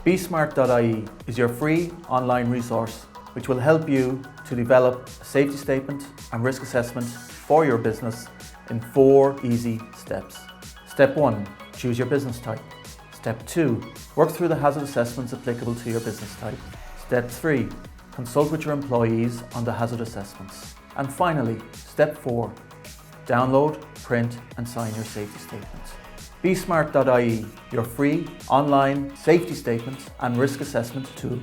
BeSMART.ie is your free online resource which will help you to develop a safety statement and risk assessment for your business in 4 easy steps. Step 1. Choose your business type. Step 2. Work through the hazard assessments applicable to your business type. Step 3. Consult with your employees on the hazard assessments. And finally, Step 4. Download, print and sign your safety statement. BeSMART.ie, your free online safety statement and risk assessment tool.